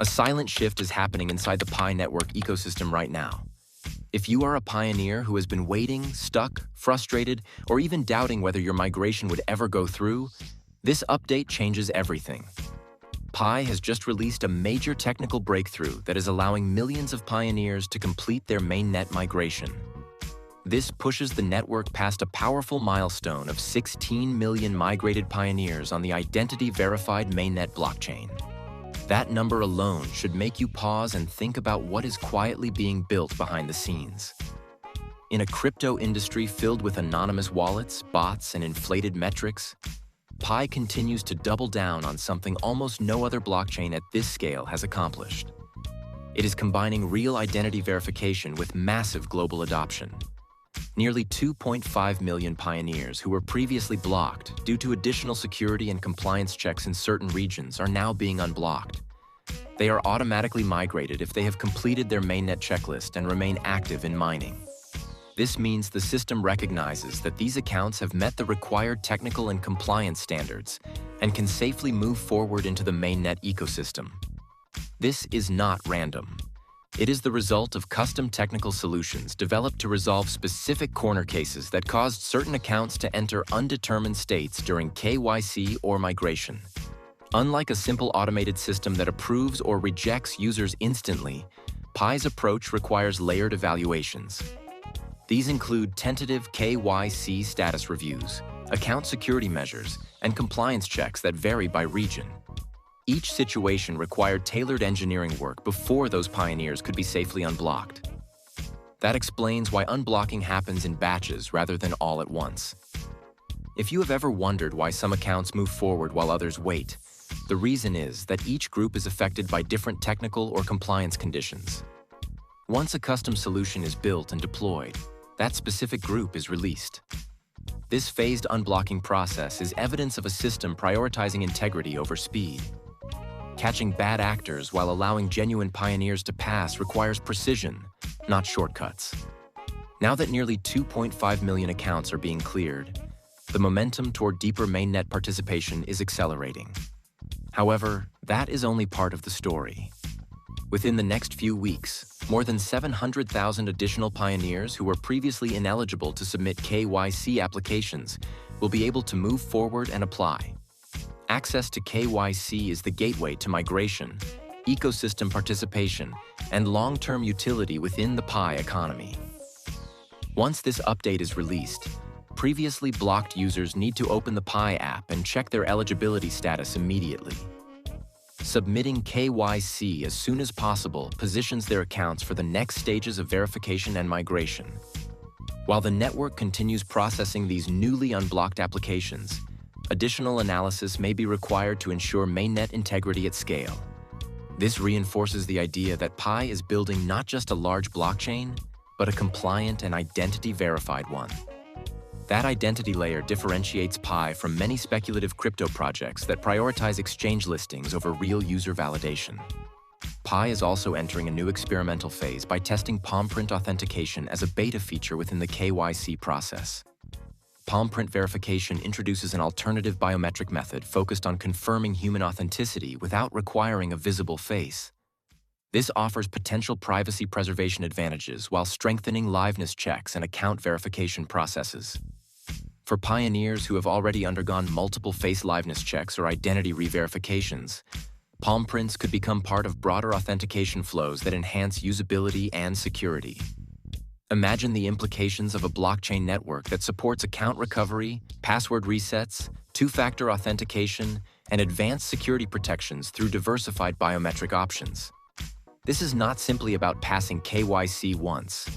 A silent shift is happening inside the Pi network ecosystem right now. If you are a pioneer who has been waiting, stuck, frustrated, or even doubting whether your migration would ever go through, this update changes everything. Pi has just released a major technical breakthrough that is allowing millions of pioneers to complete their mainnet migration. This pushes the network past a powerful milestone of 16 million migrated pioneers on the identity-verified mainnet blockchain. That number alone should make you pause and think about what is quietly being built behind the scenes. In a crypto industry filled with anonymous wallets, bots, and inflated metrics, Pi continues to double down on something almost no other blockchain at this scale has accomplished. It is combining real identity verification with massive global adoption. Nearly 2.5 million pioneers who were previously blocked due to additional security and compliance checks in certain regions are now being unblocked. They are automatically migrated if they have completed their mainnet checklist and remain active in mining. This means the system recognizes that these accounts have met the required technical and compliance standards and can safely move forward into the mainnet ecosystem. This is not random. It is the result of custom technical solutions developed to resolve specific corner cases that caused certain accounts to enter undetermined states during KYC or migration. Unlike a simple automated system that approves or rejects users instantly, Pi's approach requires layered evaluations. These include tentative KYC status reviews, account security measures, and compliance checks that vary by region. Each situation required tailored engineering work before those pioneers could be safely unblocked. That explains why unblocking happens in batches rather than all at once. If you have ever wondered why some accounts move forward while others wait, the reason is that each group is affected by different technical or compliance conditions. Once a custom solution is built and deployed, that specific group is released. This phased unblocking process is evidence of a system prioritizing integrity over speed. Catching bad actors while allowing genuine pioneers to pass requires precision, not shortcuts. Now that nearly 2.5 million accounts are being cleared, the momentum toward deeper mainnet participation is accelerating. However, that is only part of the story. Within the next few weeks, more than 700,000 additional pioneers who were previously ineligible to submit KYC applications will be able to move forward and apply. Access to KYC is the gateway to migration, ecosystem participation, and long-term utility within the Pi economy. Once this update is released, previously blocked users need to open the Pi app and check their eligibility status immediately. Submitting KYC as soon as possible positions their accounts for the next stages of verification and migration. While the network continues processing these newly unblocked applications, additional analysis may be required to ensure mainnet integrity at scale. This reinforces the idea that Pi is building not just a large blockchain, but a compliant and identity-verified one. That identity layer differentiates Pi from many speculative crypto projects that prioritize exchange listings over real user validation. Pi is also entering a new experimental phase by testing Palm Print Authentication as a beta feature within the KYC process. Palm Print verification introduces an alternative biometric method focused on confirming human authenticity without requiring a visible face. This offers potential privacy preservation advantages while strengthening liveness checks and account verification processes. For pioneers who have already undergone multiple face liveness checks or identity re-verifications, Palm Prints could become part of broader authentication flows that enhance usability and security. Imagine the implications of a blockchain network that supports account recovery, password resets, two-factor authentication, and advanced security protections through diversified biometric options. This is not simply about passing KYC once.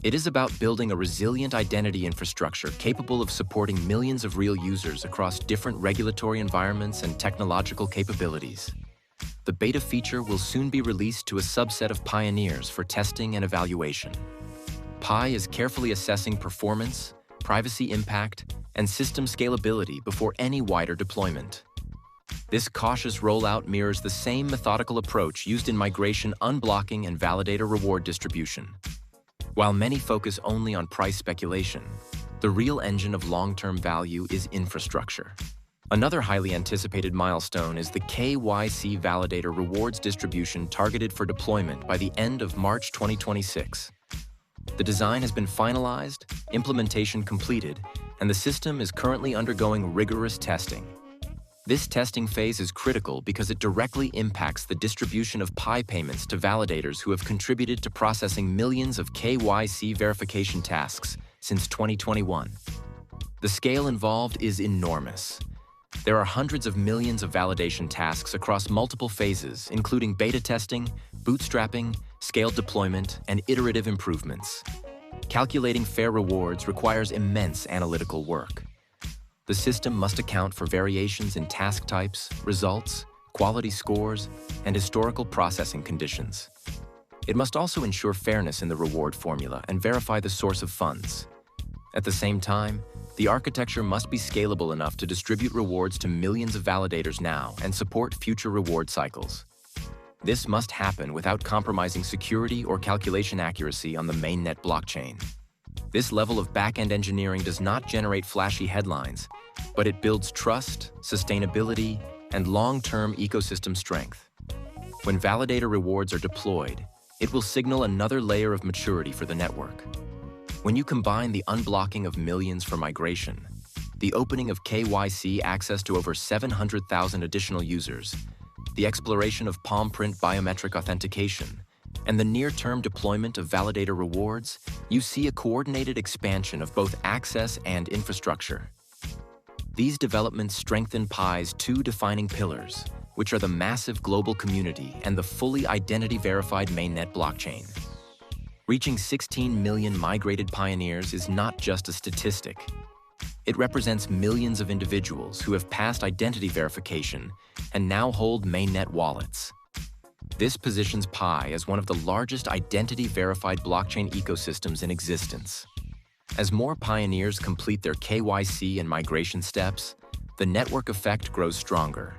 It is about building a resilient identity infrastructure capable of supporting millions of real users across different regulatory environments and technological capabilities. The beta feature will soon be released to a subset of pioneers for testing and evaluation. Pi is carefully assessing performance, privacy impact, and system scalability before any wider deployment. This cautious rollout mirrors the same methodical approach used in migration, unblocking, and validator reward distribution. While many focus only on price speculation, the real engine of long-term value is infrastructure. Another highly anticipated milestone is the KYC Validator Rewards distribution targeted for deployment by the end of March 2026. The design has been finalized, implementation completed, and the system is currently undergoing rigorous testing. This testing phase is critical because it directly impacts the distribution of PI payments to validators who have contributed to processing millions of KYC verification tasks since 2021. The scale involved is enormous. There are hundreds of millions of validation tasks across multiple phases, including beta testing, bootstrapping, scaled deployment, and iterative improvements. Calculating fair rewards requires immense analytical work. The system must account for variations in task types, results, quality scores, and historical processing conditions. It must also ensure fairness in the reward formula and verify the source of funds. At the same time, the architecture must be scalable enough to distribute rewards to millions of validators now and support future reward cycles. This must happen without compromising security or calculation accuracy on the mainnet blockchain. This level of back-end engineering does not generate flashy headlines, but it builds trust, sustainability, and long-term ecosystem strength. When validator rewards are deployed, it will signal another layer of maturity for the network. When you combine the unblocking of millions for migration, the opening of KYC access to over 700,000 additional users, the exploration of Palm Print Biometric Authentication, and the near-term deployment of validator rewards, you see a coordinated expansion of both access and infrastructure. These developments strengthen PI's two defining pillars, which are the massive global community and the fully identity-verified mainnet blockchain. Reaching 16 million migrated pioneers is not just a statistic. It represents millions of individuals who have passed identity verification and now hold mainnet wallets. This positions Pi as one of the largest identity-verified blockchain ecosystems in existence. As more pioneers complete their KYC and migration steps, the network effect grows stronger.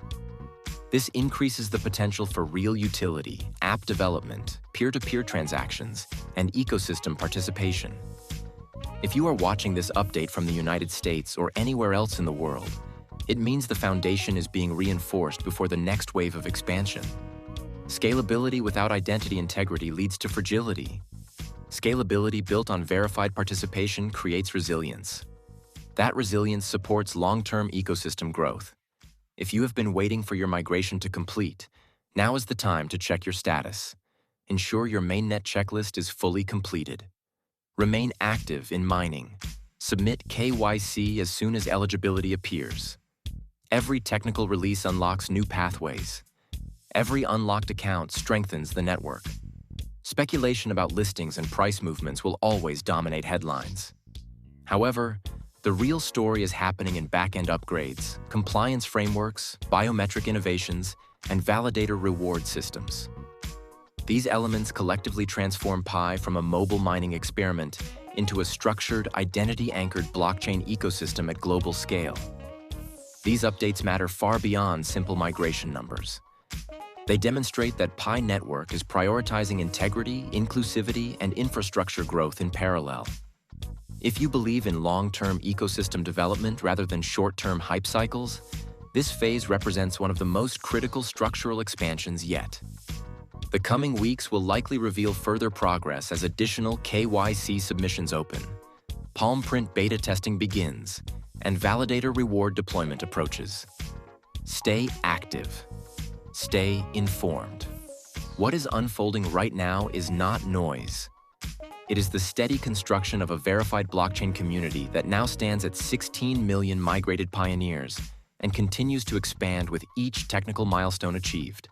This increases the potential for real utility, app development, peer-to-peer transactions, and ecosystem participation. If you are watching this update from the United States or anywhere else in the world, it means the foundation is being reinforced before the next wave of expansion. Scalability without identity integrity leads to fragility. Scalability built on verified participation creates resilience. That resilience supports long-term ecosystem growth. If you have been waiting for your migration to complete, now is the time to check your status. Ensure your mainnet checklist is fully completed. Remain active in mining. Submit KYC as soon as eligibility appears. Every technical release unlocks new pathways. Every unlocked account strengthens the network. Speculation about listings and price movements will always dominate headlines. However, the real story is happening in back-end upgrades, compliance frameworks, biometric innovations, and validator reward systems. These elements collectively transform Pi from a mobile mining experiment into a structured, identity-anchored blockchain ecosystem at global scale. These updates matter far beyond simple migration numbers. They demonstrate that Pi Network is prioritizing integrity, inclusivity, and infrastructure growth in parallel. If you believe in long-term ecosystem development rather than short-term hype cycles, this phase represents one of the most critical structural expansions yet. The coming weeks will likely reveal further progress as additional KYC submissions open, Palm Print beta testing begins, and validator reward deployment approaches. Stay active. Stay informed. What is unfolding right now is not noise. It is the steady construction of a verified blockchain community that now stands at 16 million migrated pioneers and continues to expand with each technical milestone achieved.